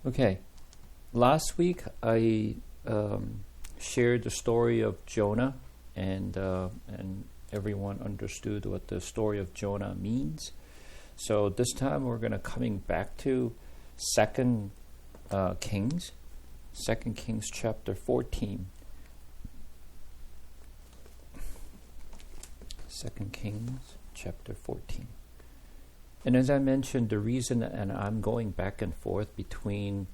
Okay, last week I shared the story of Jonah, and everyone understood what the story of Jonah means. So this time we're going to coming back to Second Kings, 2 Kings chapter 14. 2 Kings chapter 14. And as I mentioned, the reason, and I'm going back and forth between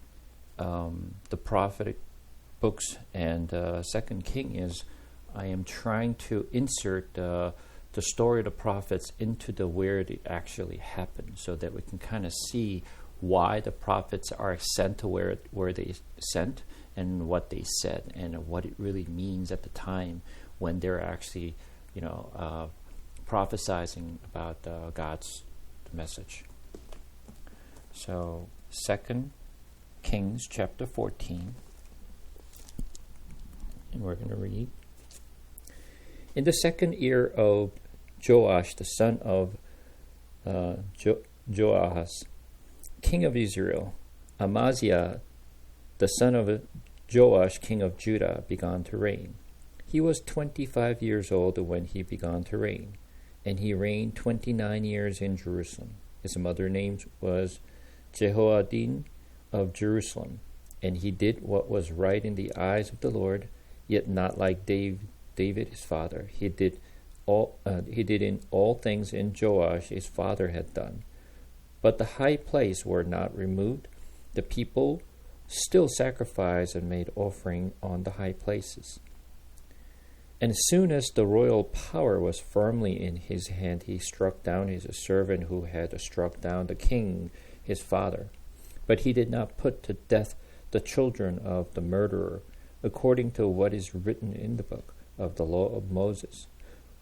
the prophetic books and 2 King, is I am trying to insert the story of the prophets into the where it actually happened, so that we can kind of see why the prophets are sent to where they sent, and what they said, and what it really means at the time when they're actually, prophesizing about God's message. So 2 Kings chapter 14, and we're going to read. In the second year of Joash, the son of Joahaz, king of Israel, Amaziah, the son of Joash, king of Judah, began to reign. He was 25 years old when he began to reign, and he reigned 29 years in Jerusalem. His mother's name was Jehoaddin of Jerusalem, and he did what was right in the eyes of the Lord, yet not like David his father. He did in all things in Joash his father had done. But the high place were not removed. The people still sacrificed and made offering on the high places. And as soon as the royal power was firmly in his hand, he struck down his servant who had struck down the king, his father. But he did not put to death the children of the murderer, according to what is written in the book of the law of Moses,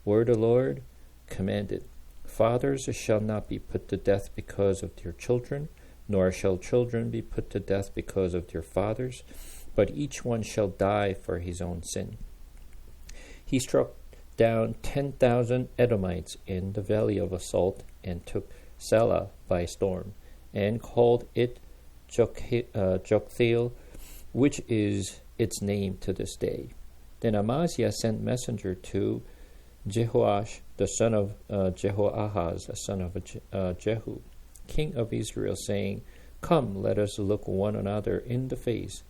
where the Lord commanded, Fathers shall not be put to death because of their children, nor shall children be put to death because of their fathers, but each one shall die for his own sin. He struck down 10,000 Edomites in the valley of Asalt, and took Selah by storm, and called it Joktheel, which is its name to this day. Then Amaziah sent messenger to Jehoash, the son of Jehoahaz, the son of Jehu, king of Israel, saying, Come, let us look one another in the face.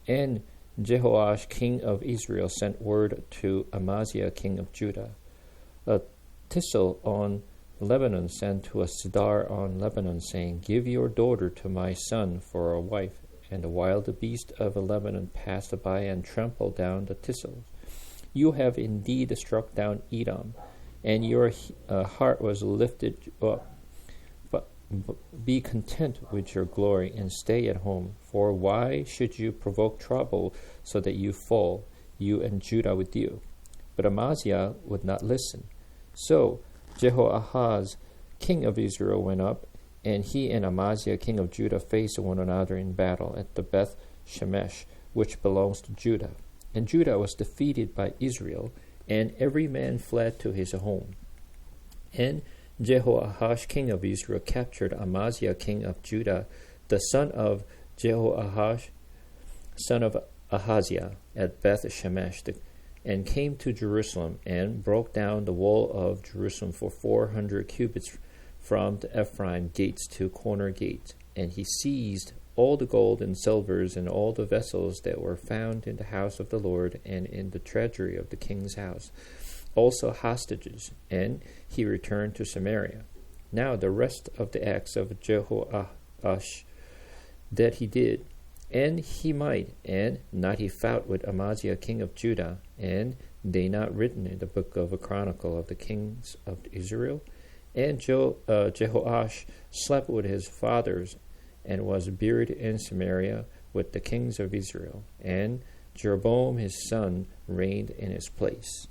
And Jehoash, king of Israel, sent word to Amaziah, king of Judah. A thistle on Lebanon sent to a cedar on Lebanon, saying, Give your daughter to my son for a wife. And the wild beast of Lebanon passed by and trampled down the thistles. You have indeed struck down Edom, and your heart was lifted up. But be content with your glory and stay at home. For why should you provoke trouble so that you fall, you and Judah with you? But Amaziah would not listen. So Jehoahaz, king of Israel, went up, and he and Amaziah, king of Judah, faced one another in battle at the Beth Shemesh, which belongs to Judah. And Judah was defeated by Israel, and every man fled to his home. And Jehoash, king of Israel, captured Amaziah, king of Judah, the son of Jehoash, son of Ahaziah, at Beth Shemesh, and came to Jerusalem, and broke down the wall of Jerusalem for 400 cubits from the Ephraim gates to corner gates. And he seized all the gold and silvers and all the vessels that were found in the house of the Lord and in the treasury of the king's house, also hostages, and he returned to Samaria. Now the rest of the acts of Jehoash that he did, and he might, and not he fought with Amaziah king of Judah, and they not written in the book of a chronicle of the kings of Israel? And Jehoash slept with his fathers, and was buried in Samaria with the kings of Israel. And Jeroboam his son reigned in his place.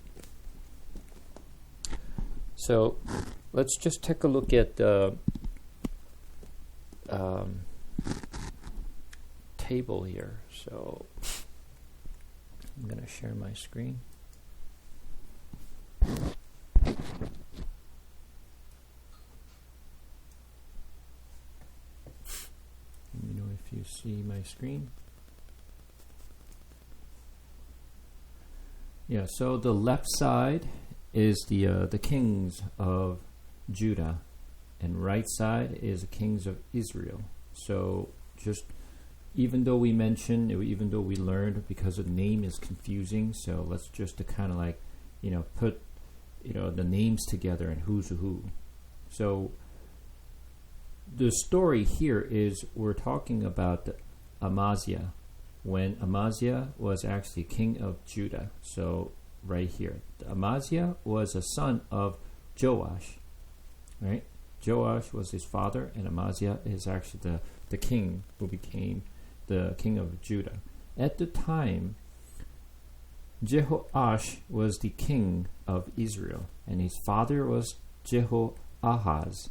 So let's just take a look at the table here. So I'm going to share my screen. Let me know if if you see my screen. Yeah, so the left side is the kings of Judah, and right side is the kings of Israel. So just even though we learned, because the name is confusing, so let's just to kind of like, put, the names together and who's who. So the story here is we're talking about Amaziah, when Amaziah was actually king of Judah. So right here, Amaziah was a son of Joash, right? Joash was his father, and Amaziah is actually the king who became the king of Judah. At the time, Jehoash was the king of Israel, and his father was Jehoahaz.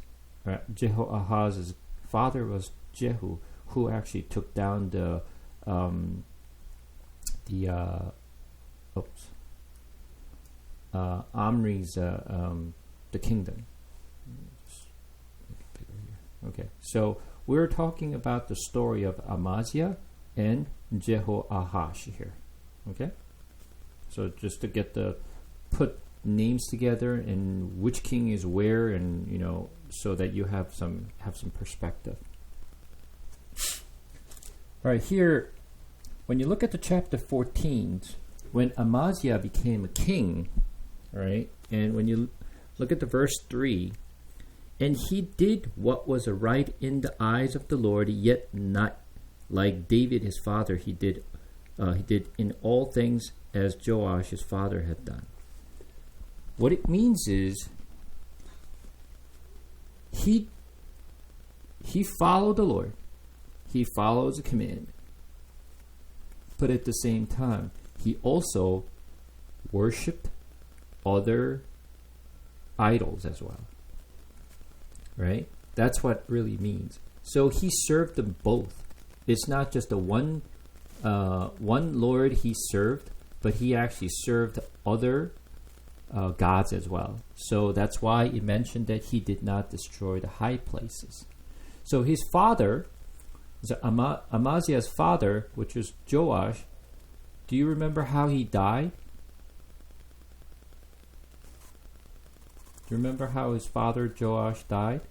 Jehoahaz's father was Jehu, who actually took down Omri's the kingdom. Okay, so we're talking about the story of Amaziah and Jehoahash here. Okay, so just to put names together and which king is where, and so that you have some perspective. All right, here, when you look at the chapter 14, when Amaziah became a king, right, and when you look at the verse 3, and he did what was right in the eyes of the Lord, yet not like David his father. He did in all things as Joash his father had done. What it means is he followed the Lord. He follows the commandment. But at the same time, he also worshipped other idols as well. Right? That's what it really means. So he served them both. It's not just one Lord he served, but he actually served other gods as well. So that's why it mentioned that he did not destroy the high places. So his father, Amaziah's father, which was Joash, do you remember how he died? Do you remember how his father Joash died?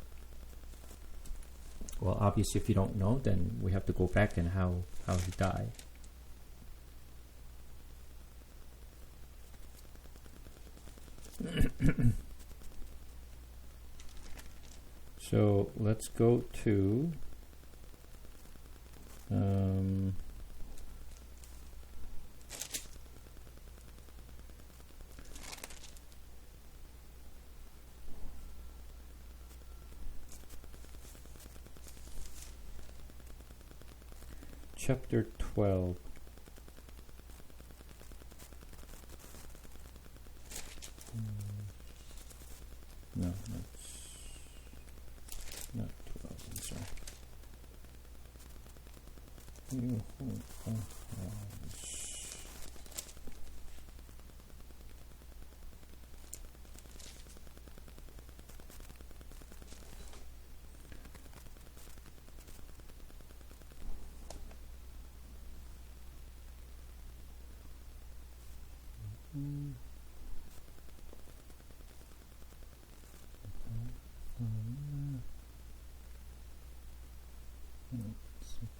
Well, obviously, if you don't know, then we have to go back and how he died. So let's go to chapter 12. No, that's not 12. I'm sorry.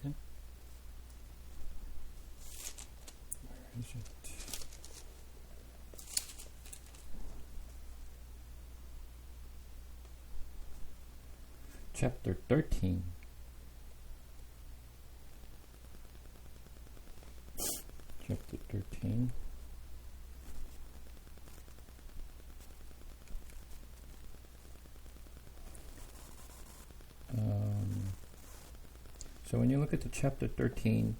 Okay. Where is it? Chapter 13. Chapter 13. So when you look at the chapter 13,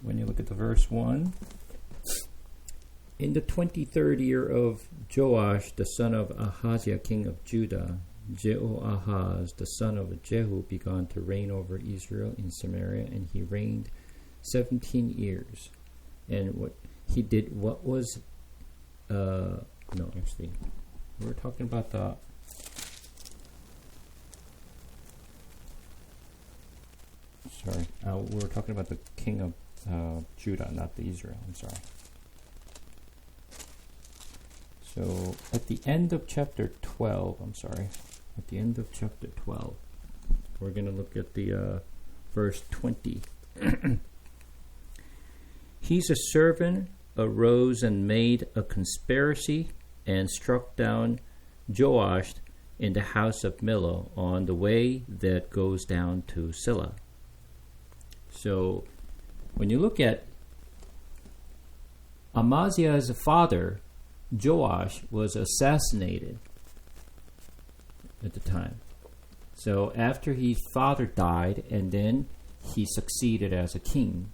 when you look at the verse 1, in the 23rd year of Joash, the son of Ahaziah, king of Judah, Jehoahaz, the son of Jehu, began to reign over Israel in Samaria, and he reigned 17 years. And what he did, we're talking about Sorry, we were talking about the king of Judah, not the Israel. I'm sorry. So at the end of chapter 12, at the end of chapter 12, we're going to look at the verse 20. His servant arose and made a conspiracy and struck down Joash in the house of Millo on the way that goes down to Silla. So when you look at Amaziah's father, Joash, was assassinated at the time. So after his father died, and then he succeeded as a king.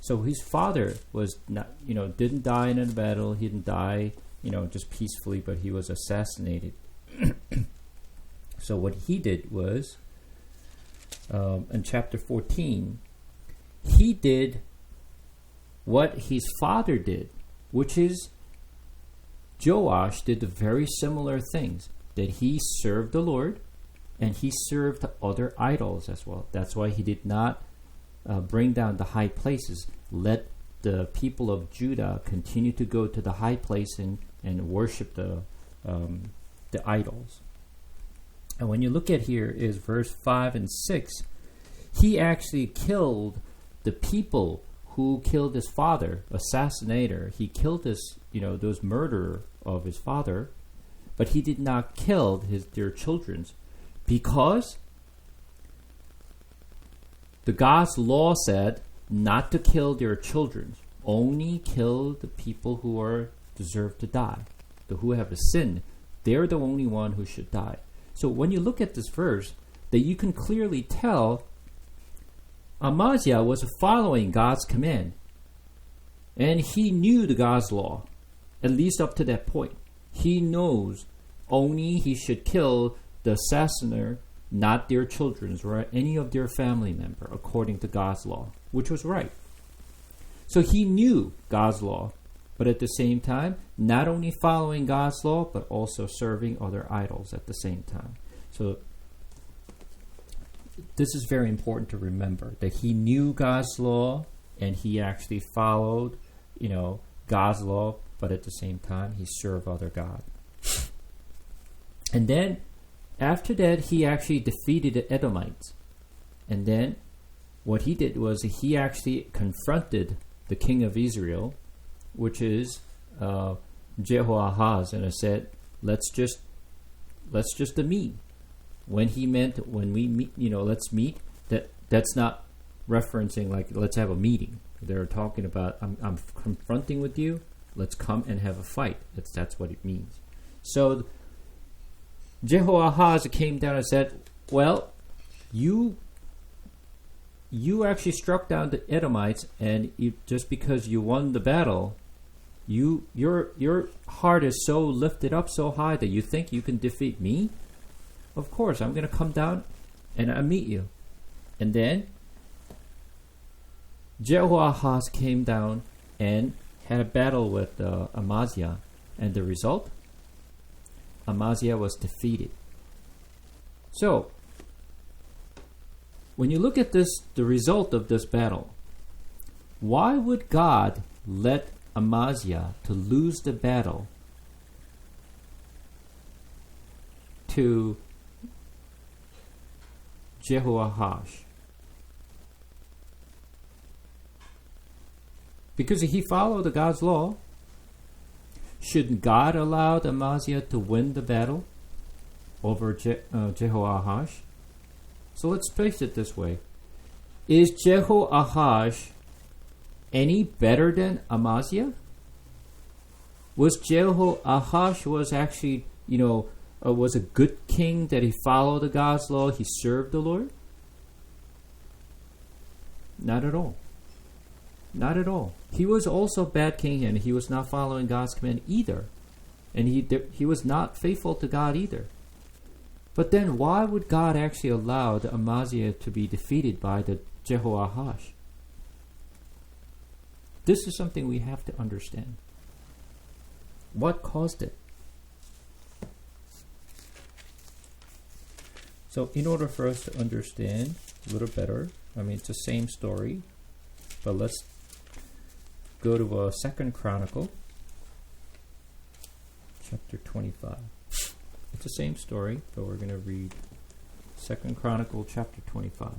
So his father was not, didn't die in a battle. He didn't die, just peacefully, but he was assassinated. So what he did was, in chapter 14, he did what his father did, which is Joash did the very similar things, that he served the Lord and he served other idols as well. That's why he did not bring down the high places. Let the people of Judah continue to go to the high place and worship the idols. And when you look at here is verse 5 and 6, he actually killed the people who killed his father, assassinator. He killed those murderer of his father, but he did not kill their children, because the God's law said not to kill their children, only kill the people who deserve to die, who have a sin. They're the only one who should die. So when you look at this verse, that you can clearly tell Amaziah was following God's command, and he knew the God's law, at least up to that point. He knows only he should kill the assassiner, not their children or any of their family member, according to God's law, which was right. So he knew God's law, but at the same time, not only following God's law, but also serving other idols at the same time. So this is very important to remember, that he knew God's law and he actually followed, God's law, but at the same time he served other gods. And then after that, he actually defeated the Edomites. And then what he did was he actually confronted the king of Israel, which is Jehoahaz, and I said, let's just meet. When we meet, let's meet. That's not referencing like let's have a meeting. They're talking about I'm confronting with you. Let's come and have a fight. That's what it means. So Jehoahaz came down and said, "Well, you actually struck down the Edomites, and just because you won the battle, your heart is so lifted up so high that you think you can defeat me? Of course, I'm going to come down and I'll meet you." And then Jehoahaz came down and had a battle with Amaziah, and the result, Amaziah was defeated. So, when you look at this, the result of this battle, why would God let Amaziah to lose the battle to Jehoahaz? Because he followed the God's law. Shouldn't God allow Amaziah to win the battle over Jehoahaz? So let's place it this way. Is Jehoahaz any better than Amaziah? Was Jehoahaz was actually, was a good king, that he followed the God's law, he served the Lord? Not at all. Not at all. He was also a bad king, and he was not following God's command either. And he was not faithful to God either. But then why would God actually allow the Amaziah to be defeated by the Jehoahaz? This is something we have to understand. What caused it? So in order for us to understand a little better, it's the same story, but let's go to 2 Chronicle, chapter 25. It's the same story, but we're going to read 2 Chronicle, chapter 25.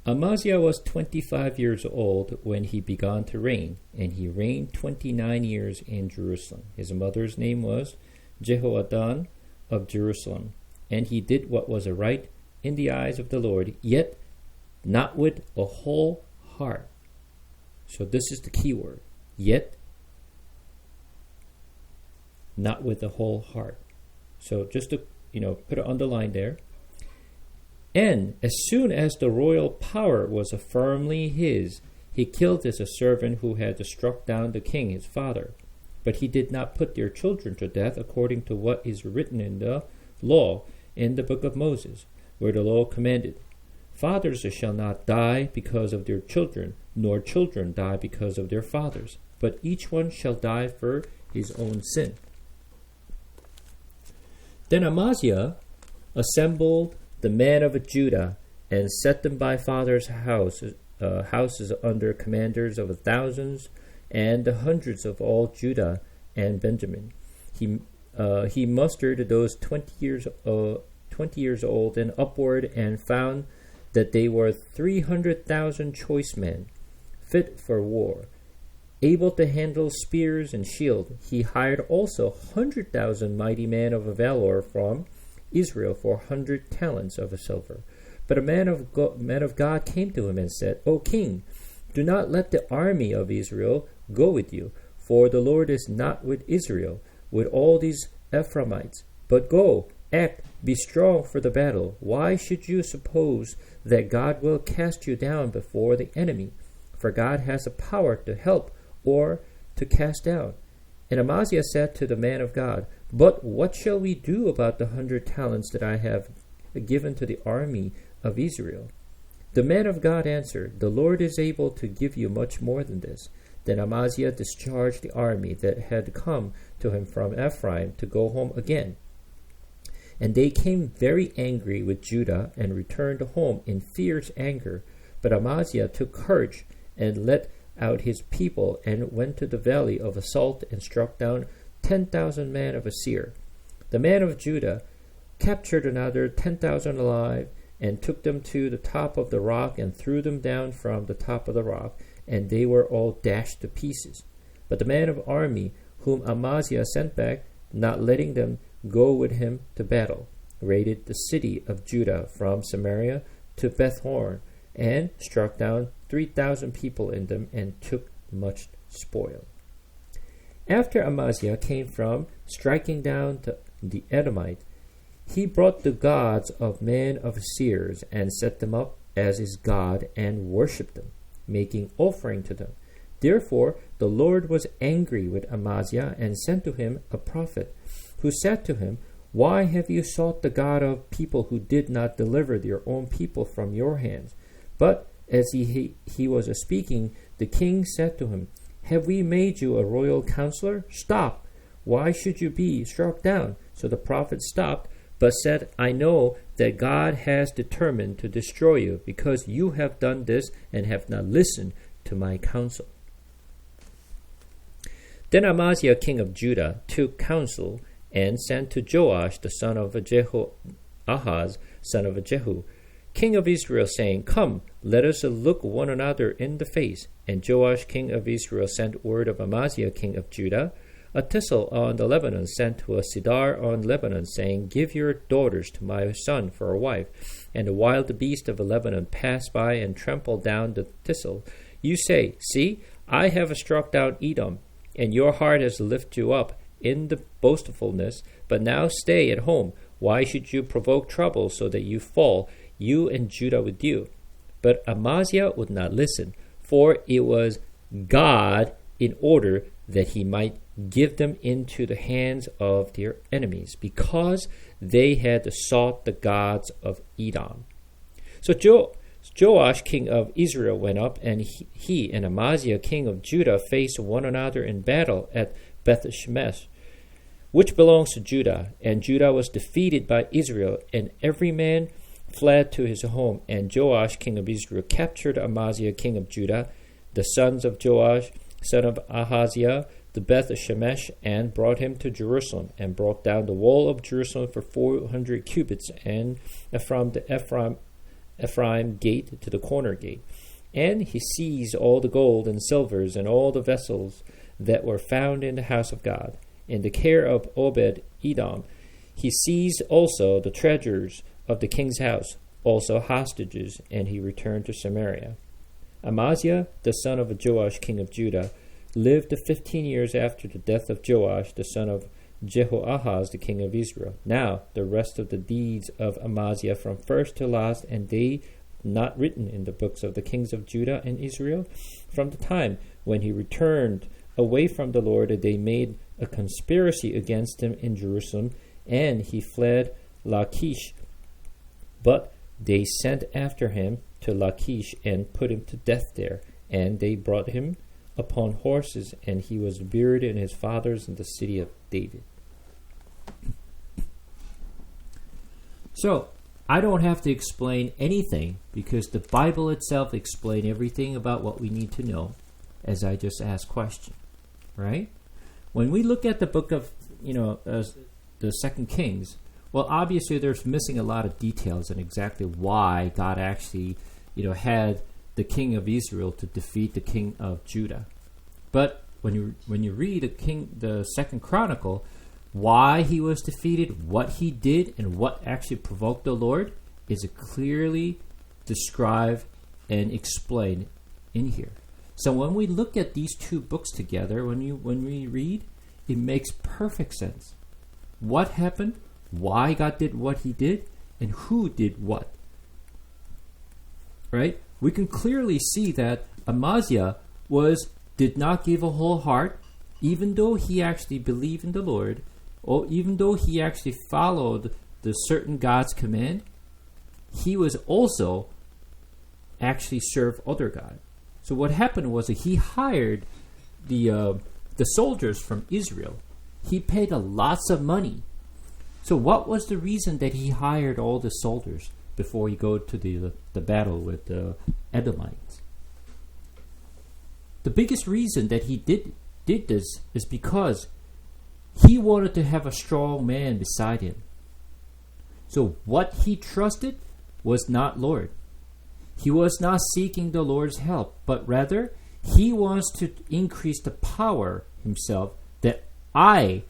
Amaziah was 25 years old when he began to reign, and he reigned 29 years in Jerusalem. His mother's name was Jehoaddan of Jerusalem, and he did what was right in the eyes of the Lord, yet not with a whole heart. So this is the key word, yet not with a whole heart. So just to put an underline there. And as soon as the royal power was firmly his, he killed his servant who had struck down the king his father. But he did not put their children to death according to what is written in the law in the book of Moses, where the law commanded, fathers shall not die because of their children, nor children die because of their fathers, but each one shall die for his own sin. Then Amaziah assembled the men of Judah and set them by fathers' houses under commanders of thousands and the hundreds of all Judah and Benjamin. He mustered those 20 years old and upward, and found that they were 300,000 choice men, fit for war, able to handle spears and shield. He hired also 100,000 mighty men of valor from Israel for 100 talents of silver. But a man of God came to him and said, O king, do not let the army of Israel go with you, for the Lord is not with Israel, with all these Ephraimites. But go, act, be strong for the battle. Why should you suppose that God will cast you down before the enemy? For God has a power to help or to cast down. And Amaziah said to the man of God, But what shall we do about the 100 talents that I have given to the army of Israel? The man of God answered, The Lord is able to give you much more than this. Then Amaziah discharged the army that had come to him from Ephraim to go home again. And they came very angry with Judah and returned home in fierce anger. But Amaziah took courage and led out his people and went to the valley of Salt and struck down 10,000 men of Asir. The men of Judah captured another 10,000 alive and took them to the top of the rock and threw them down from the top of the rock, and they were all dashed to pieces. But the man of army whom Amaziah sent back, not letting them go with him to battle, raided the city of Judah from Samaria to Beth-horon, and struck down 3,000 people in them and took much spoil. After Amaziah came from striking down the Edomite, he brought the gods of men of Asir and set them up as his God and worshipped them, making offering to them. Therefore the Lord was angry with Amaziah and sent to him a prophet, who said to him, Why have you sought the God of people who did not deliver their own people from your hands? But as he was speaking, the king said to him, Have we made you a royal counselor? Stop! Why should you be struck down? So the prophet stopped, but said, I know that God has determined to destroy you, because you have done this and have not listened to my counsel. Then Amaziah king of Judah took counsel and sent to Joash the son of Jehoahaz, son of Jehu, king of Israel, saying, Come, let us look one another in the face. And Joash king of Israel sent word of Amaziah king of Judah, a thistle on the Lebanon sent to a cedar on Lebanon, saying, Give your daughters to my son for a wife. And the wild beast of Lebanon passed by and trampled down the thistle. You say, See, I have struck down Edom, and your heart has lifted you up in the boastfulness. But now stay at home. Why should you provoke trouble so that you fall, you and Judah with you? But Amaziah would not listen, for it was God in order that he might give them into the hands of their enemies, because they had sought the gods of Edom. So Joash, king of Israel, went up, and he and Amaziah, king of Judah, faced one another in battle at Beth-shemesh, which belongs to Judah. And Judah was defeated by Israel, and every man fled to his home. And Joash, king of Israel, captured Amaziah, king of Judah, the sons of Joash, son of Ahaziah, the Beth-shemesh, and brought him to Jerusalem, and brought down the wall of Jerusalem for 400 cubits, and from the Ephraim gate to the corner gate. And he seized all the gold and silvers and all the vessels that were found in the house of God, in the care of Obed-Edom. He seized also the treasures of the king's house, also hostages, and he returned to Samaria. Amaziah, the son of Joash, king of Judah, lived 15 years after the death of Joash, the son of Jehoahaz, the king of Israel. Now, the rest of the deeds of Amaziah from first to last, and they not written in the books of the kings of Judah and Israel, from the time when he returned away from the Lord, they made a conspiracy against him in Jerusalem, and he fled Lachish. But they sent after him to Lachish and put him to death there, and they brought him upon horses, and he was buried in his fathers in the city of David. So, I don't have to explain anything, because the Bible itself explains everything about what we need to know, as I just asked question, right? When we look at the book of, the Second Kings, well, obviously there's missing a lot of details on exactly why God actually, had the king of Israel to defeat the king of Judah. But when you read the Second Chronicle, why he was defeated, what he did, and what actually provoked the Lord is clearly described and explained in here. So when we look at these two books together, when we read, it makes perfect sense. What happened, why God did what he did, and who did what. Right? We can clearly see that Amaziah did not give a whole heart, even though he actually believed in the Lord, or even though he actually followed the certain God's command, he was also actually served other gods. So what happened was that he hired the soldiers from Israel. He paid lots of money. So what was the reason that he hired all the soldiers before he go to the battle with the Edomites? The biggest reason that he did this is because he wanted to have a strong man beside him. So what he trusted was not Lord. He was not seeking the Lord's help, but rather he wants to increase the power himself that I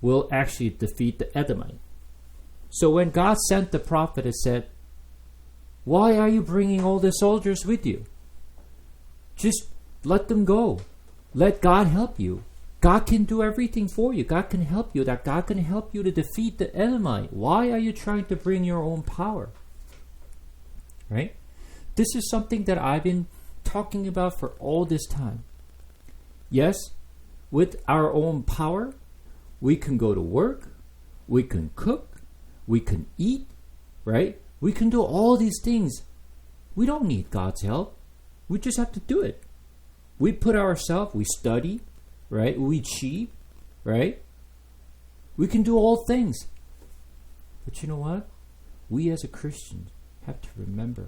will actually defeat the Edomite. So when God sent the prophet, it said, why are you bringing all the soldiers with you? Just let them go. Let God help you. God can do everything for you. God can help you. That God can help you to defeat the Edomite. Why are you trying to bring your own power? Right? This is something that I've been talking about for all this time. Yes, with our own power, we can go to work, we can cook, we can eat, right? We can do all these things. We don't need God's help. We just have to do it. We put ourselves, we study, right? We cheat, right? We can do all things. But you know what? We as a Christian have to remember,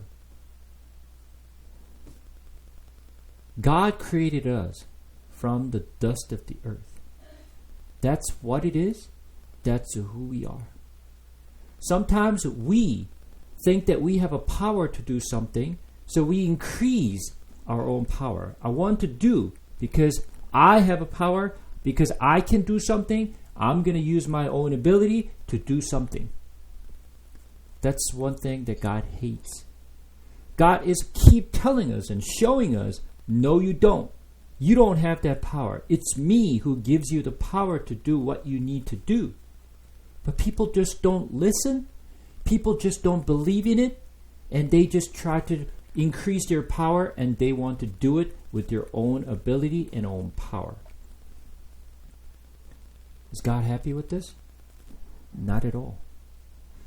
God created us from the dust of the earth. That's what it is. That's who we are. Sometimes we think that we have a power to do something, so we increase our own power. I want to do because I have a power, because I can do something, I'm going to use my own ability to do something. That's one thing that God hates. God is keep telling us and showing us, no, you don't. You don't have that power. It's me who gives you the power to do what you need to do. But people just don't listen. People just don't believe in it. And they just try to increase their power, and they want to do it with their own ability and own power. Is God happy with this? Not at all.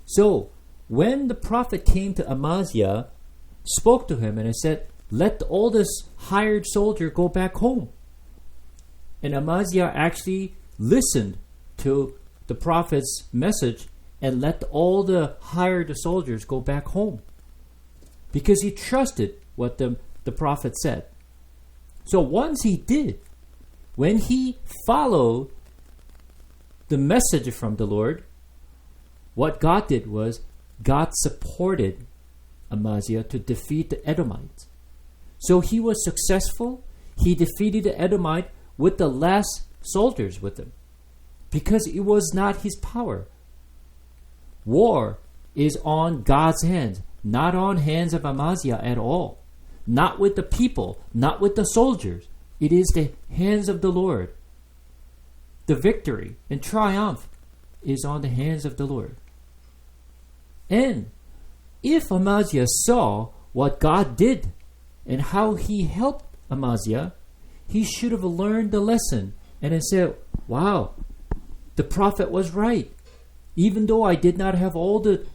So, when the prophet came to Amaziah, spoke to him and he said, let all this hired soldier go back home. And Amaziah actually listened to the prophet's message and let all the hired soldiers go back home, because he trusted what the prophet said. So once he did, when he followed the message from the Lord, what God did was God supported Amaziah to defeat the Edomites. So he was successful. He defeated the Edomite with the less soldiers with him, because it was not his power. War is on God's hands, not on hands of Amaziah at all. Not with the people, not with the soldiers. It is the hands of the Lord. The victory and triumph is on the hands of the Lord. And if Amaziah saw what God did and how he helped Amaziah, he should have learned the lesson and have said, wow, the prophet was right. Even though I did not have all the,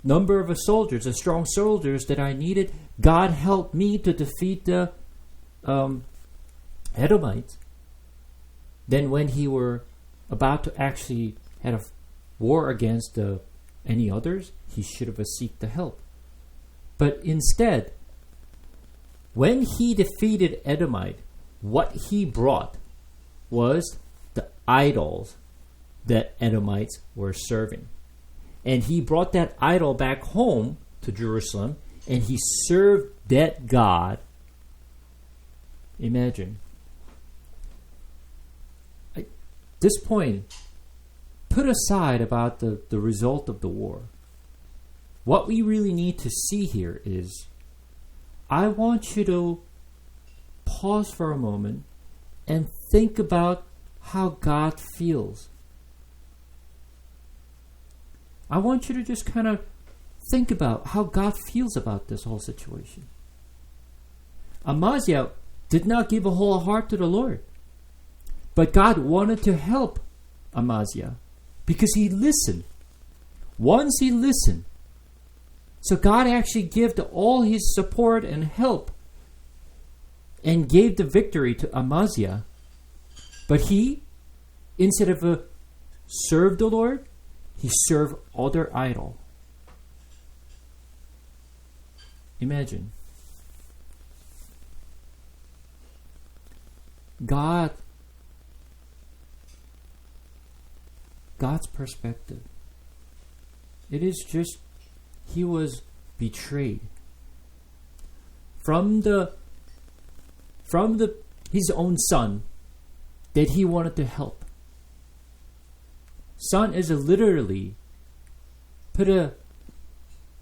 number of soldiers, the strong soldiers that I needed, God helped me to defeat the Edomites. Then when he were about to actually had a war against any others, he should have sought the help. But instead, when he defeated Edomite, what he brought was the idols that Edomites were serving. And he brought that idol back home to Jerusalem, and he served that God. Imagine. At this point, put aside about the result of the war. What we really need to see here is, I want you to pause for a moment and think about how God feels. I want you to just kind of think about how God feels about this whole situation. Amaziah did not give a whole heart to the Lord, but God wanted to help Amaziah because he listened. Once he listened, so God actually gave all his support and help and gave the victory to Amaziah. But he, instead of serve the Lord, he served other idol. Imagine. God's perspective. It is just, he was betrayed from his own son that he wanted to help. Son is literally put a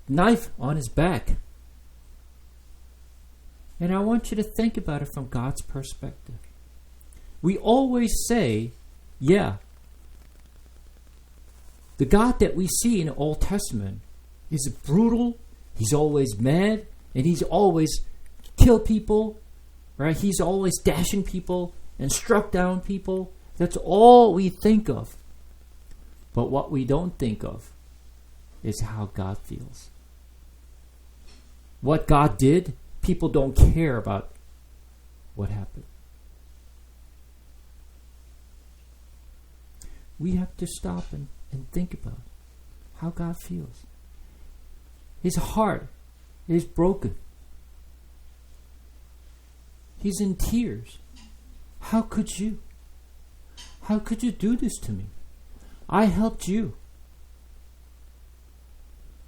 knife on his back. And I want you to think about it from God's perspective. We always say, yeah, the God that we see in the Old Testament is brutal, he's always mad, and he's always kill people, right? He's always dashing people and struck down people. That's all we think of. But what we don't think of is how God feels. What God did, people don't care about what happened. We have to stop and think about how God feels. His heart is broken. He's in tears. How could you? How could you do this to me? I helped you.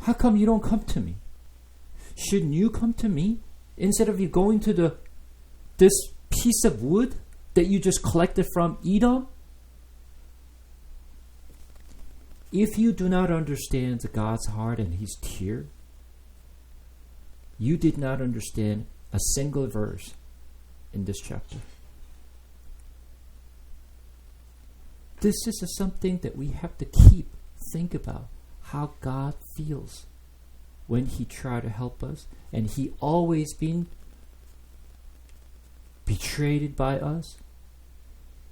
How come you don't come to me? Shouldn't you come to me instead of you going to this piece of wood that you just collected from Edom? If you do not understand God's heart and his tear, you did not understand a single verse in this chapter. This is something that we have to think about, how God feels when he tried to help us, and he always been betrayed by us.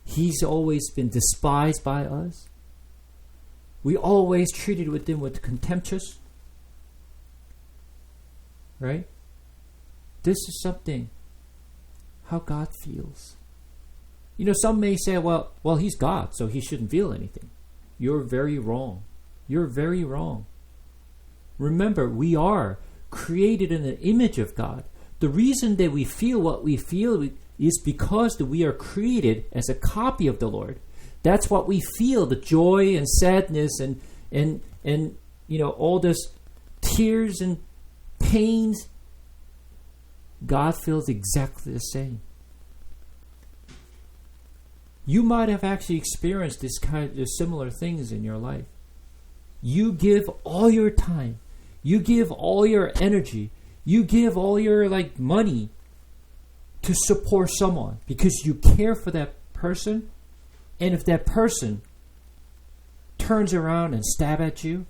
He's always been despised by us. We always treated with him with contemptuous. right? This is something how God feels. You know, some may say, well, he's God, so he shouldn't feel anything. You're very wrong. You're very wrong. Remember, we are created in the image of God. The reason that we feel what we feel is because that we are created as a copy of the Lord. That's what we feel, the joy and sadness and you know, all this tears and pains. God feels exactly the same. You might have actually experienced this kind of similar things in your life. You give all your time, you give all your energy, you give all your money to support someone because you care for that person. And if that person turns around and stab at you,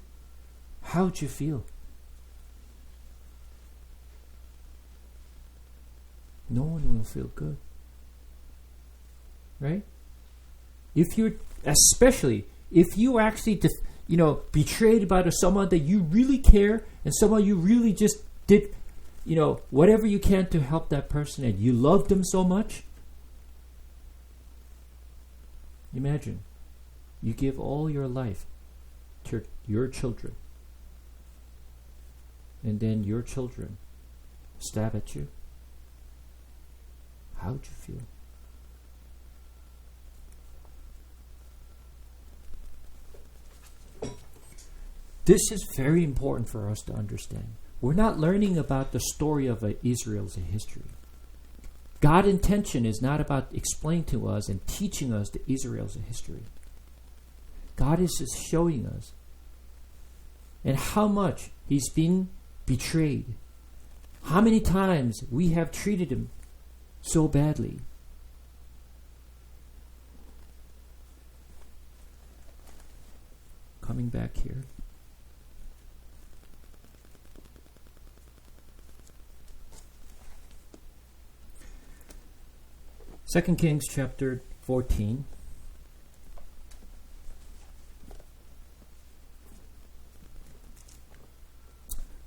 how'd you feel? No one will feel good. Right? Especially if you actually betrayed by someone that you really care and someone you really just did whatever you can to help that person and you loved them so much. Imagine you give all your life to your children and then your children stab at you. How'd you feel? This is very important for us to understand. We're not learning about the story of Israel's history. God's intention is not about explaining to us and teaching us the Israel's history. God is just showing us and how much he's been betrayed. How many times we have treated him so badly. Coming back here. Second Kings chapter 14.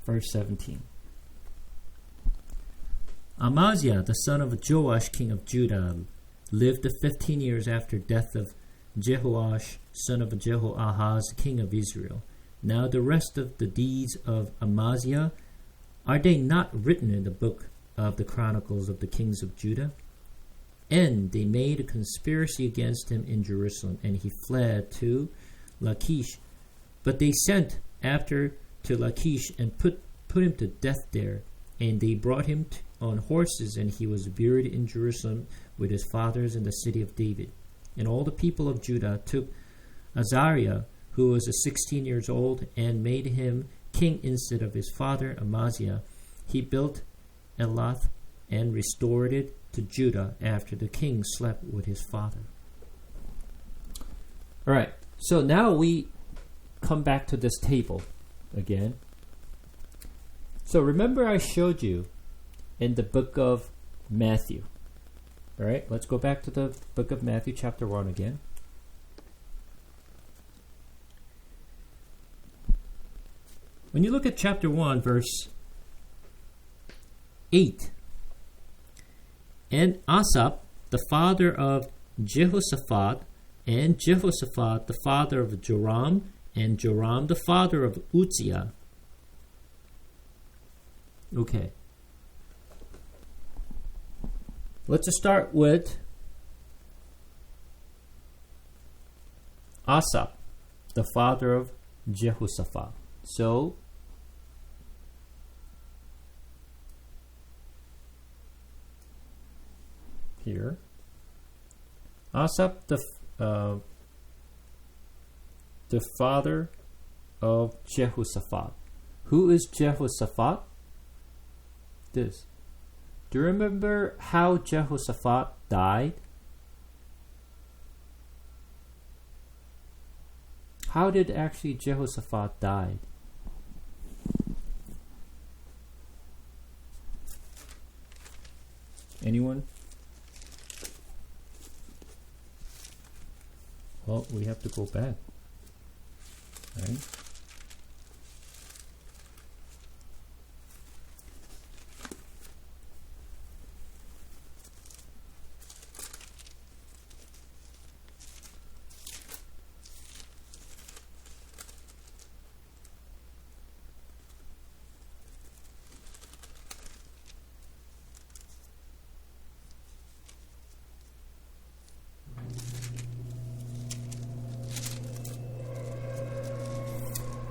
Verse 17. Amaziah, the son of Joash, king of Judah, lived 15 years after death of Jehoash, son of Jehoahaz, king of Israel. Now the rest of the deeds of Amaziah, are they not written in the book of the Chronicles of the kings of Judah? And they made a conspiracy against him in Jerusalem, and he fled to Lachish. But they sent after to Lachish and put him to death there. And they brought him on horses, and he was buried in Jerusalem with his fathers in the city of David. And all the people of Judah took Azariah, who was 16 years old, and made him king instead of his father Amaziah. He built Elath and restored it to Judah after the king slept with his father. All right, so now we come back to this table again. So remember I showed you in the book of Matthew. All right, let's go back to the book of Matthew chapter 1 again. When you look at chapter 1, verse 8, and Asaph, the father of Jehoshaphat, and Jehoshaphat, the father of Joram, and Joram, the father of Uzziah. Okay. Let's just start with Asaph, the father of Jehoshaphat. So, here, Asaph, the father of Jehoshaphat. Who is Jehoshaphat? This. Do you remember how Jehoshaphat died? How did actually Jehoshaphat die? Anyone? Well, we have to go back. Right?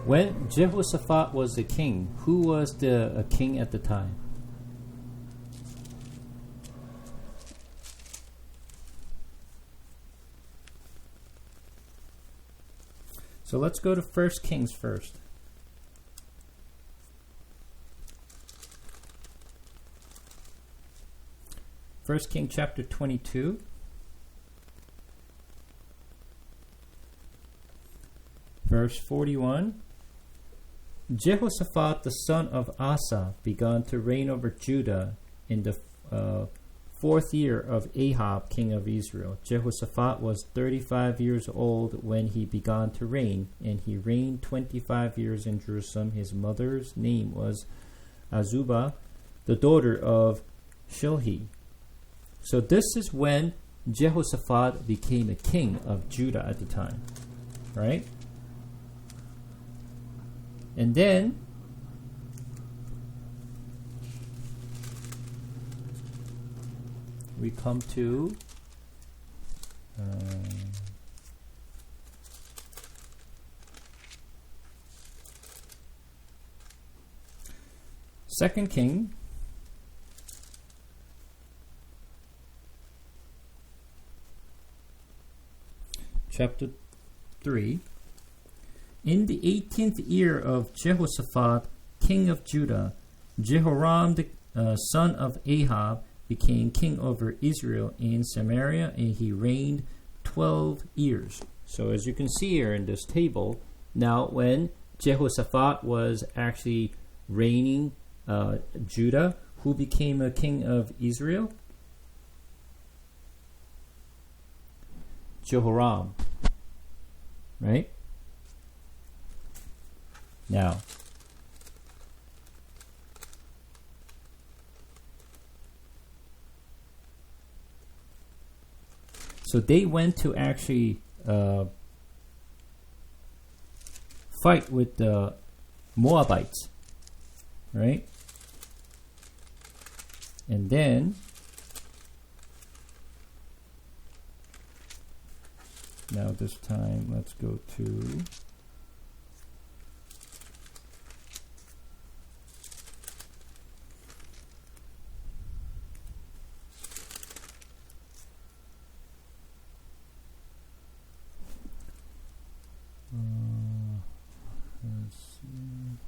When Jehoshaphat was the king, who was the king at the time? So let's go to 1 Kings first. First King chapter 22. Verse 41. Jehoshaphat the son of Asa began to reign over Judah in the 4th year of Ahab king of Israel. Jehoshaphat was 35 years old when he began to reign, and he reigned 25 years in Jerusalem. His mother's name was Azubah, the daughter of Shilhi. So this is when Jehoshaphat became a king of Judah at the time, right? And then we come to Second King chapter 3. In the 18th year of Jehoshaphat, king of Judah, Jehoram the son of Ahab became king over Israel in Samaria, and he reigned 12 years. So as you can see here in this table, now when Jehoshaphat was actually reigning Judah, who became a king of Israel? Jehoram, right? Now, so they went to actually fight with the Moabites, right? And then, now this time, let's go to let's see.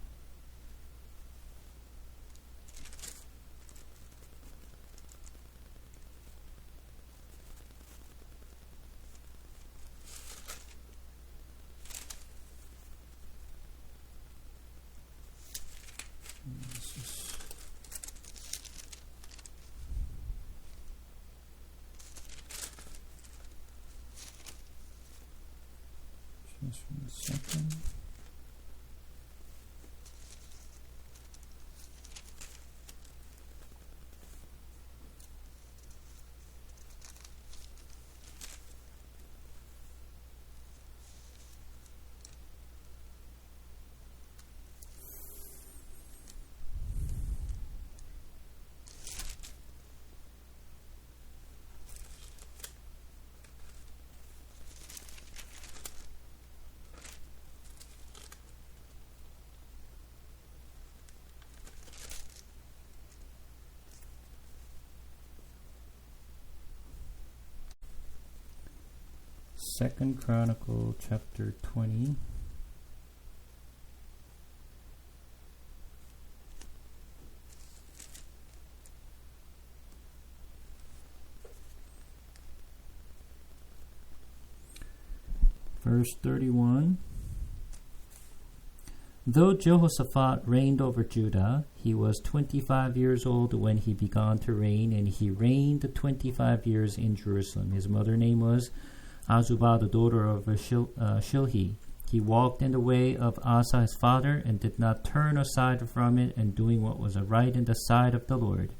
Just 1 second. Second Chronicle chapter 20. Verse 31. Though Jehoshaphat reigned over Judah, he was 25 years old when he began to reign, and he reigned 25 years in Jerusalem. His mother's name was Azubah, the daughter of Shilhi. He walked in the way of Asa his father, and did not turn aside from it, and doing what was right in the sight of the Lord.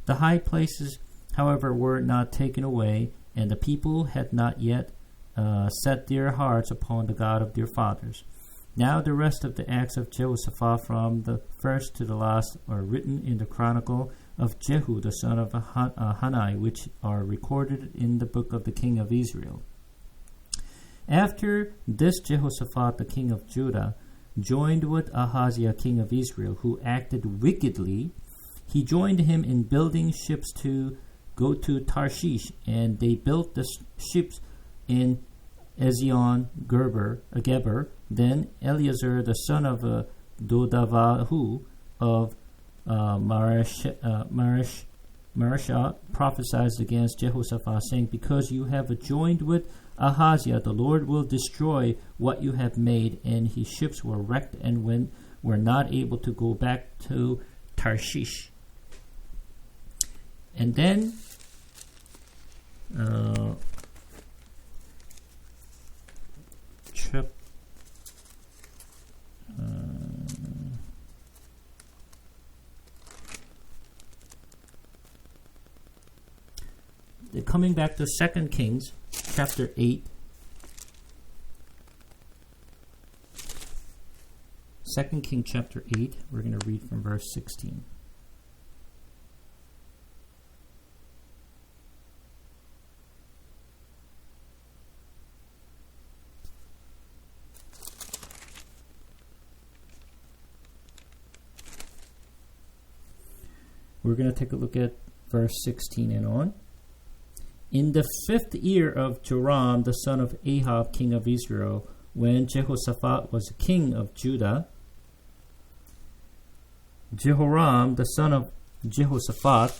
The high places, however, were not taken away, and the people had not yet set their hearts upon the God of their fathers. Now the rest of the acts of Jehoshaphat, from the first to the last, are written in the chronicle of Jehu the son of Hanani, which are recorded in the book of the king of Israel. After this Jehoshaphat the king of Judah joined with Ahaziah king of Israel, who acted wickedly. He joined him in building ships to go to Tarshish, and they built the ships in Geber. Then Eleazar, the son of Dodavahu of Mareshah, prophesied against Jehoshaphat, saying, because you have joined with Ahaziah, the Lord will destroy what you have made. And his ships were wrecked and were not able to go back to Tarshish. And then coming back to 2 Kings chapter 8. 2 Kings chapter 8, we're going to read from verse 16. We're going to take a look at verse 16 and on. In the 5th year of Joram, the son of Ahab, king of Israel, when Jehoshaphat was king of Judah, Jehoram, the son of Jehoshaphat,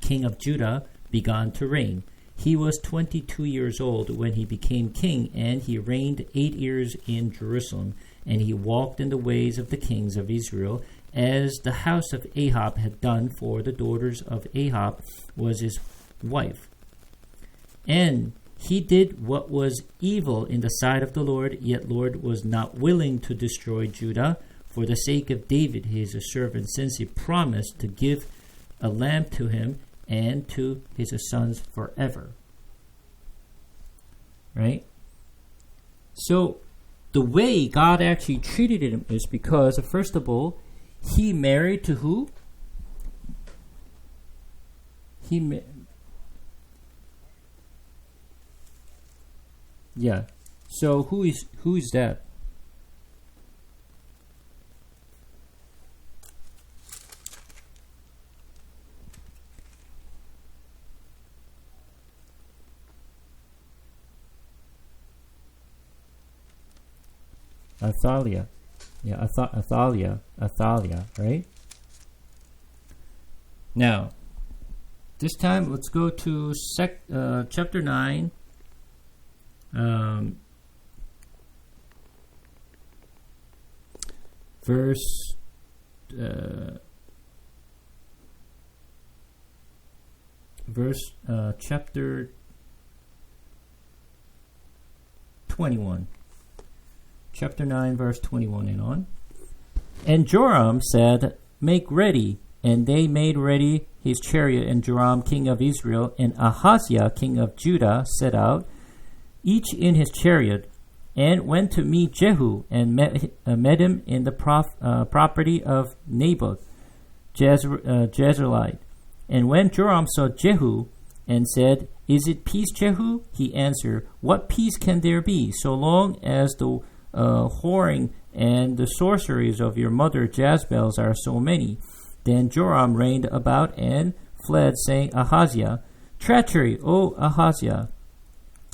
king of Judah, began to reign. He was 22 years old when he became king, and he reigned 8 years in Jerusalem. And he walked in the ways of the kings of Israel, as the house of Ahab had done, for the daughters of Ahab was his wife. And he did what was evil in the sight of the Lord, yet Lord was not willing to destroy Judah for the sake of David his servant, since he promised to give a lamp to him and to his sons forever. Right? So the way God actually treated him is because, first of all, he married to who? Yeah. So who is that? Athaliah. Yeah, Athaliah, right? Now, this time let's go to chapter 9. Chapter 21. Chapter 9, verse 21 and on. And Joram said, make ready. And they made ready his chariot, and Joram, king of Israel, and Ahaziah, king of Judah, set out, each in his chariot, and went to meet Jehu, and met him in the property of Naboth, Jezreelite. And when Joram saw Jehu, and said, is it peace, Jehu? He answered, what peace can there be, so long as the whoring and the sorceries of your mother Jezebel are so many? Then Joram reigned about and fled, saying, Ahaziah, treachery, O Ahaziah.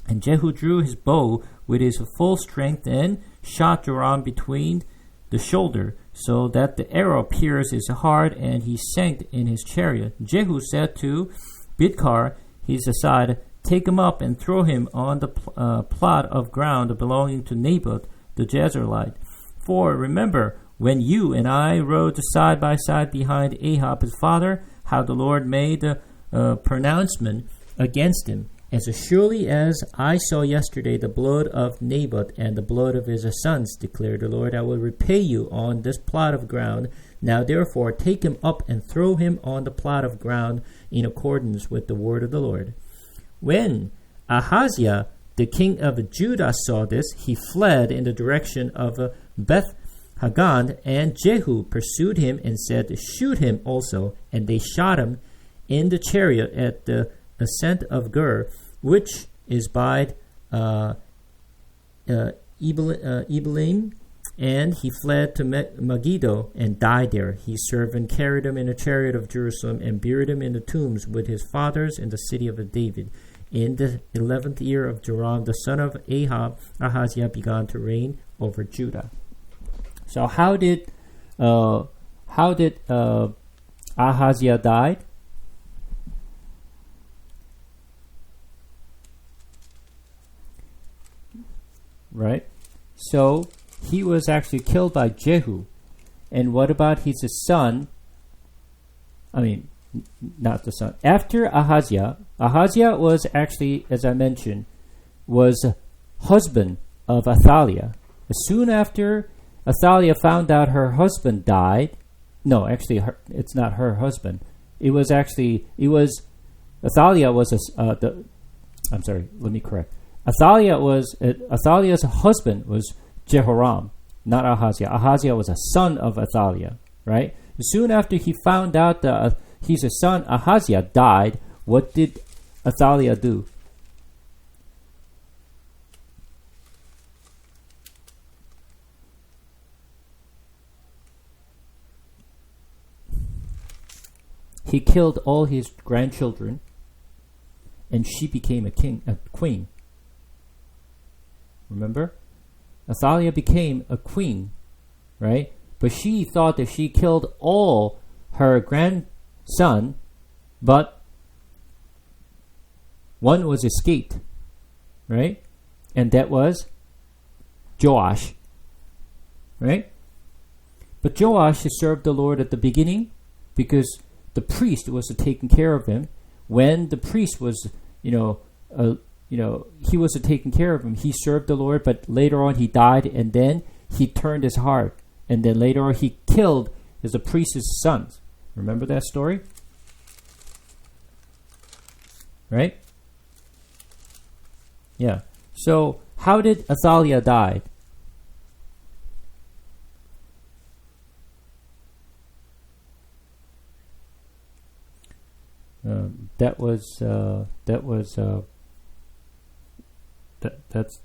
And Jehu drew his bow with his full strength and shot Joram between the shoulder, so that the arrow pierced his heart, and he sank in his chariot. Jehu said to Bidkar, his aside, take him up and throw him on the plot of ground belonging to Naboth the Jezreelite. For remember, when you and I rode side by side behind Ahab his father, how the Lord made a pronouncement against him. As surely as I saw yesterday the blood of Naboth and the blood of his sons, declared the Lord, I will repay you on this plot of ground. Now therefore take him up and throw him on the plot of ground in accordance with the word of the Lord. When Ahaziah, the king of Judah, saw this, he fled in the direction of Beth Hagan, and Jehu pursued him and said, shoot him also. And they shot him in the chariot at the ascent of Gur, which is by Ebelim, And he fled to Megiddo and died there. His servant carried him in a chariot of Jerusalem and buried him in the tombs with his fathers in the city of David. In the 11th year of Joram, the son of Ahab, Ahaziah began to reign over Judah. So how did Ahaziah die? Right? So he was actually killed by Jehu. And what about his son? Not the son. After Ahaziah was actually, as I mentioned, was husband of Athaliah. Soon after Athaliah found out her husband died, it's not her husband. Athaliah was let me correct. Athaliah's husband was Jehoram, not Ahaziah. Ahaziah was a son of Athaliah, right? Soon after he found out that his son Ahaziah died, what did Athaliah do? He killed all his grandchildren, and she became a queen. Remember? Athaliah became a queen, right? But she thought that she killed all her grandson, but one was escaped, right? And that was Joash, right? But Joash served the Lord at the beginning because the priest was taking care of him. When the priest was, he was taking care of him. He served the Lord, but later on he died, and then he turned his heart, and then later on he killed the priest's sons. Remember that story? Right? Yeah. So how did Athaliah die?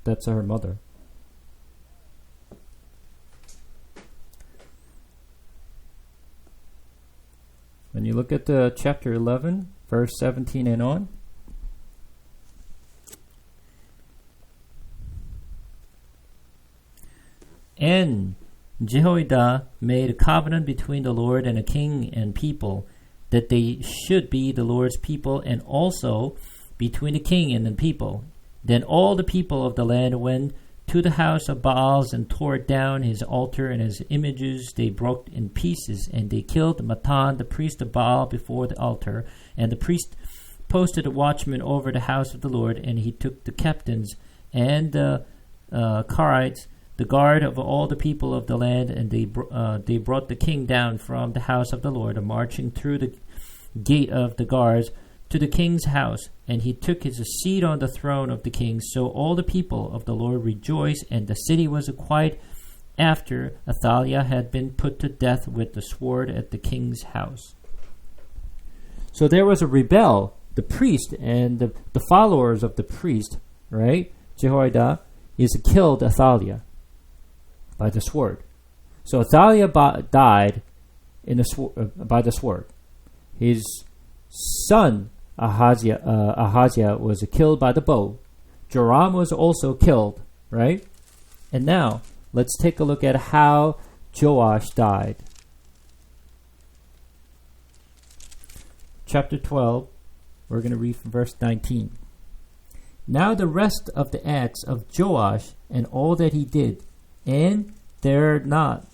That's her mother. When you look at the chapter 11, verse 17 and on. And Jehoiada made a covenant between the Lord and the king and people, that they should be the Lord's people, and also between the king and the people. Then all the people of the land went to the house of Baal and tore down his altar and his images. They broke in pieces, and they killed Matan, the priest of Baal, before the altar. And the priest posted a watchman over the house of the Lord, and he took the captains and the Karites, the guard of all the people of the land, and they brought the king down from the house of the Lord, marching through the gate of the guards to the king's house, and he took his seat on the throne of the king. So all the people of the Lord rejoiced, and the city was quiet after Athaliah had been put to death with the sword at the king's house. So there was a rebel. The priest and the followers of the priest, right, Jehoiada, is killed Athaliah by the sword. So Athaliah died by the sword. His son Ahaziah was killed by the bow. Joram was also killed, right? And now let's take a look at how Joash died. Chapter 12, we're going to read from verse 19. Now the rest of the acts of Joash and all that he did, and they not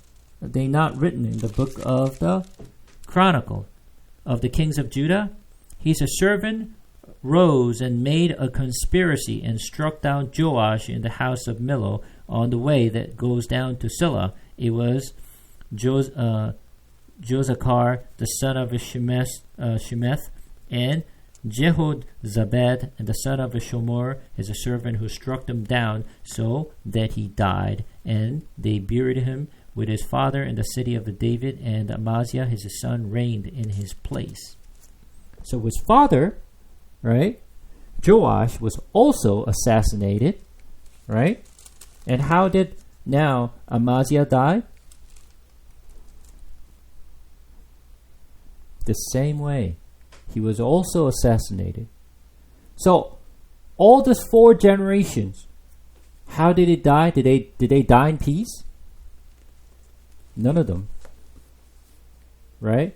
written in the book of the Chronicle of the kings of Judah? His servant rose and made a conspiracy and struck down Joash in the house of Millo on the way that goes down to Silla. It was Josachar, the son of Shemeth, and Jehozabad, and the son of Shomor, his servant, who struck him down so that he died. And they buried him with his father in the city of David, and Amaziah, his son, reigned in his place. So his father, right, Joash, was also assassinated, right? And how did Now, Amaziah died the same way. He was also assassinated. So, all these 4 generations, how did it die? Did they die in peace? None of them. Right?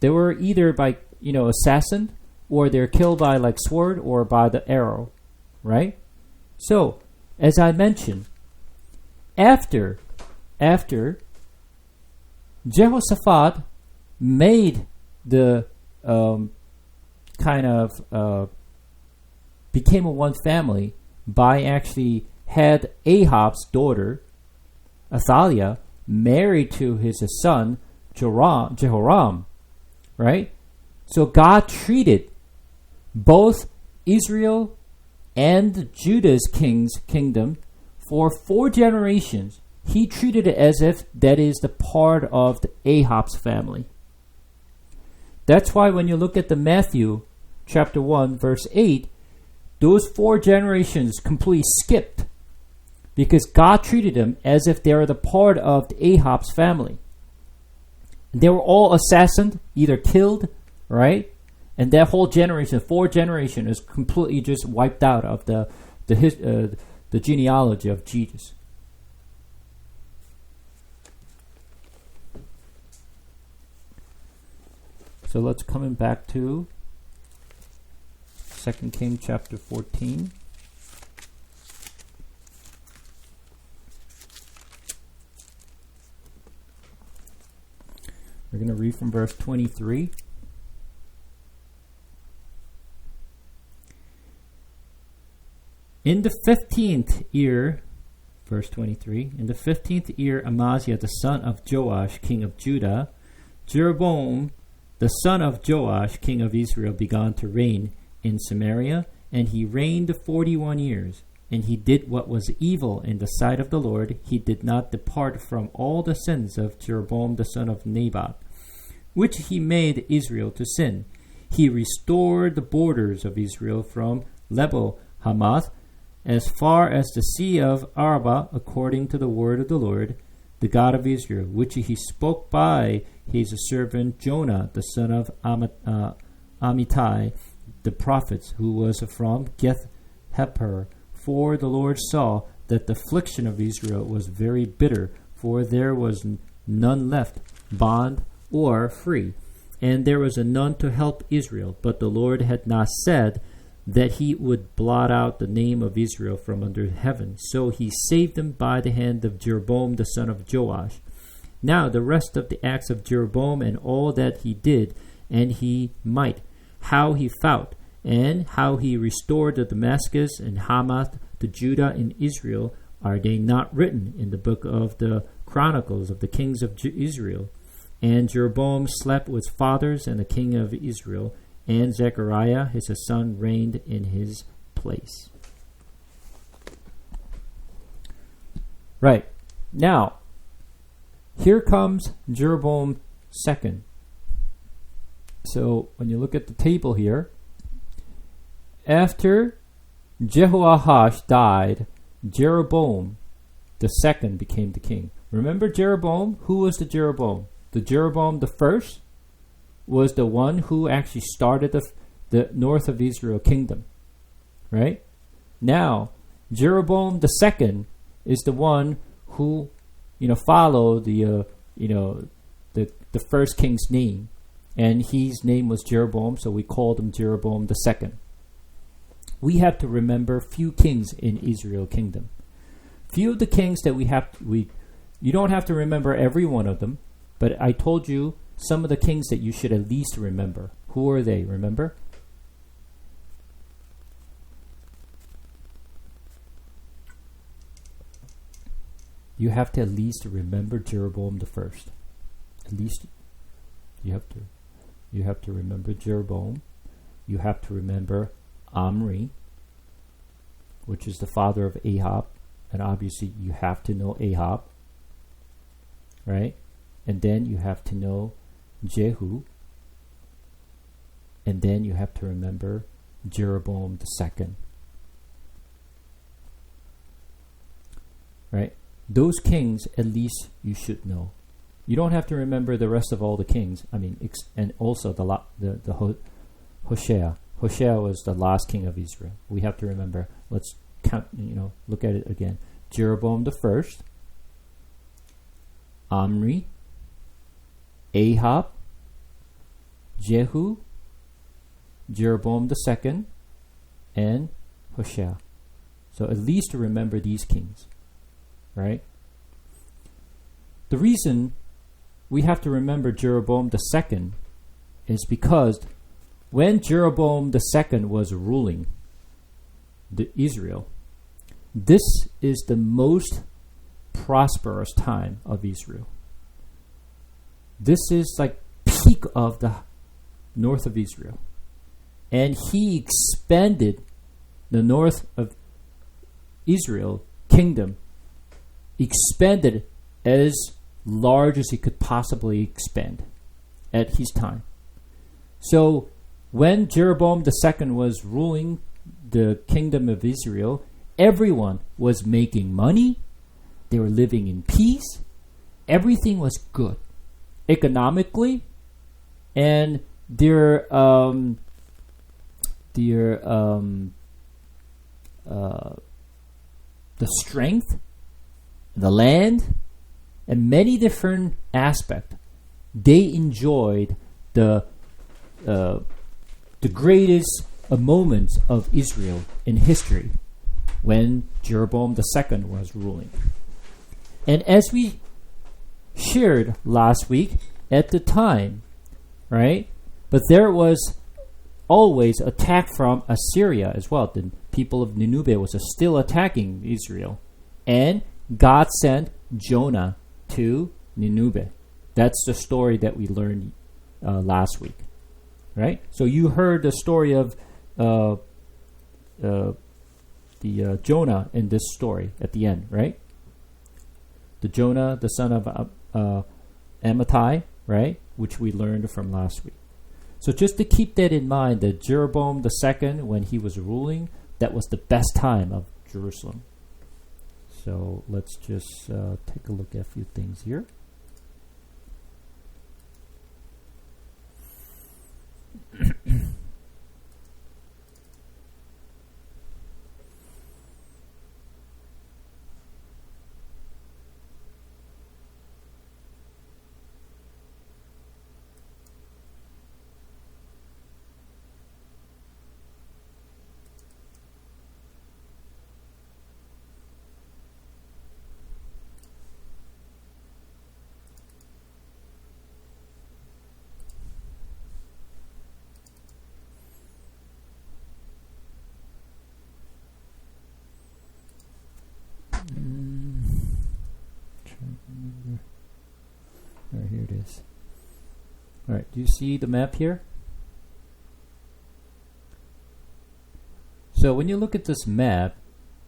They were either by, assassin, or they're killed by like sword or by the arrow. Right? So, as I mentioned, after Jehoshaphat made the became a one family by actually had Ahab's daughter Athaliah married to his son Jehoram, right? So God treated both Israel and Judah's kingdom for 4 generations. He treated it as if that is the part of the Ahab's family. That's why when you look at the Matthew chapter 1 verse 8, those 4 generations completely skipped because God treated them as if they were the part of the Ahab's family. They were all assassinated, either killed, right? And that whole generation, 4 generations, is completely just wiped out of the genealogy of Jesus. So let's come back to 2 Kings chapter 14. We're going to read from verse 23. In the 15th year, verse 23, in the 15th year, Amaziah, the son of Joash, king of Judah, Jeroboam, the son of Joash, king of Israel, began to reign in Samaria, and he reigned 41 years. And he did what was evil in the sight of the Lord. He did not depart from all the sins of Jeroboam the son of Nebat, which he made Israel to sin. He restored the borders of Israel from Lebo Hamath as far as the sea of Arabah, according to the word of the Lord, the God of Israel, which he spoke by his servant Jonah, the son of Amittai, the prophet, who was from Geth-hepher. For the Lord saw that the affliction of Israel was very bitter, for there was none left, bond or free, and there was none to help Israel. But the Lord had not said that he would blot out the name of Israel from under heaven. So he saved them by the hand of Jeroboam the son of Joash. Now the rest of the acts of Jeroboam and all that he did, and he might, how he fought, and how he restored the Damascus and Hamath to Judah and Israel, are they not written in the book of the Chronicles of the kings of Israel? And Jeroboam slept with fathers and the king of Israel, and Zechariah his son reigned in his place. Right. Now, here comes Jeroboam II. So, when you look at the table here, after Jehoash died, Jeroboam II became the king. Remember Jeroboam? Who was the Jeroboam? The Jeroboam the first was the one who actually started the north of Israel kingdom. Right? Now, Jeroboam the second is the one who, followed the first king's name. And his name was Jeroboam, so we called him Jeroboam the second. We have to remember few kings in Israel kingdom. Few of the kings that you don't have to remember every one of them, but I told you some of the kings that you should at least remember. Who are they? Remember? You have to at least remember Jeroboam the first. At least you have to. You have to remember Jeroboam. You have to remember Omri, which is the father of Ahab, and obviously you have to know Ahab, right? And then you have to know Jehu, and then you have to remember Jeroboam II, right? those kings at least you should know. You don't have to remember the rest of all the kings. I mean, and also the Hoshea. Hoshea was the last king of Israel. We have to remember. Let's count. Look at it again. Jeroboam the first, Omri, Ahab, Jehu, Jeroboam the second, and Hoshea. So at least to remember these kings, right? The reason we have to remember Jeroboam the second is because when Jeroboam the second was ruling Israel, this is the most prosperous time of Israel. This is like peak of the north of Israel. And he expanded the north of Israel kingdom, expanded as large as he could possibly expand at his time. So when Jeroboam II was ruling the kingdom of Israel, everyone was making money. They were living in peace. Everything was good economically, and the strength, the land, and many different aspects. They enjoyed the greatest moments of Israel in history when Jeroboam II was ruling. And as we shared last week, at the time, right? But there was always attack from Assyria as well. The people of Nineveh was still attacking Israel. And God sent Jonah to Nineveh. That's the story that we learned last week, right? So you heard the story of Jonah in this story at the end, right? The Jonah, the son of Amittai, right? Which we learned from last week. So just to keep that in mind, that Jeroboam II, when he was ruling, that was the best time of Jerusalem. So let's just take a look at a few things here. Here it is. All right, do you see the map here? So when you look at this map,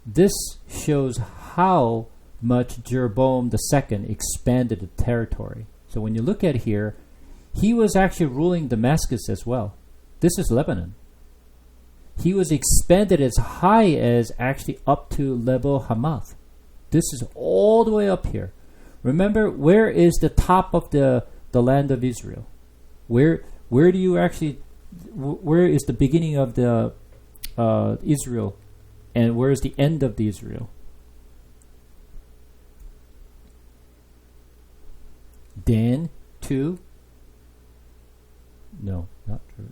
this shows how much Jeroboam II expanded the territory. So when you look at here, he was actually ruling Damascus as well. This is Lebanon. He was expanded as high as actually up to Lebo Hamath. This is all the way up here. Remember, where is the top of the land of Israel? Where do you actually? Where is the beginning of the Israel, and where is the end of the Israel? Dan to. No, not true.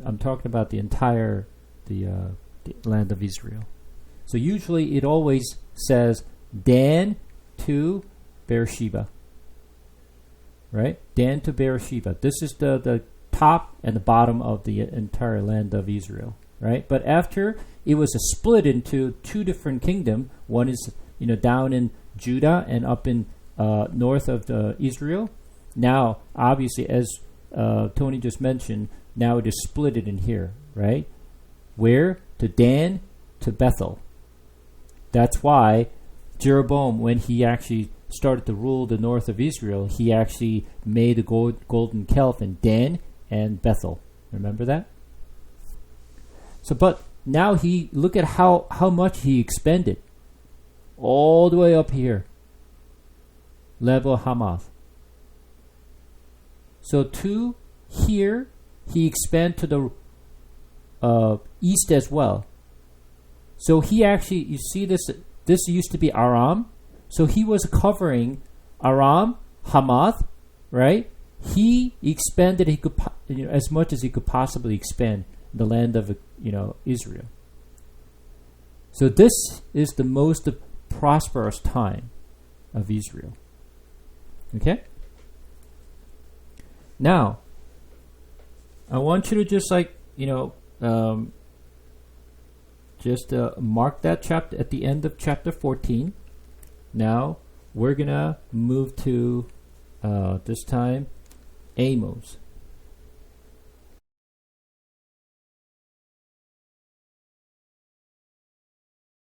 I'm talking about the entire the land of Israel. So usually it always says Dan to Beersheba, right? Dan to Beersheba. This is the top and the bottom of the entire land of Israel, right? But after it was split into two different kingdoms, one is down in Judah and up in north of Israel. Now, obviously, as Tony just mentioned, now it is split in here, right? Where? To Dan to Bethel. That's why Jeroboam, when he actually started to rule the north of Israel, he actually made a golden calf in Dan and Bethel. Remember that? So, but now look at how much he expanded. All the way up here. level Hamath. So to here, he expand to the east as well. So he actually, you see this used to be Aram. So he was covering Aram, Hamath, right? He expanded as much as he could possibly expand the land of Israel. So this is the most prosperous time of Israel. Okay? Now, I want you to just mark that chapter at the end of chapter 14. Now, we're going to move to, this time, Amos.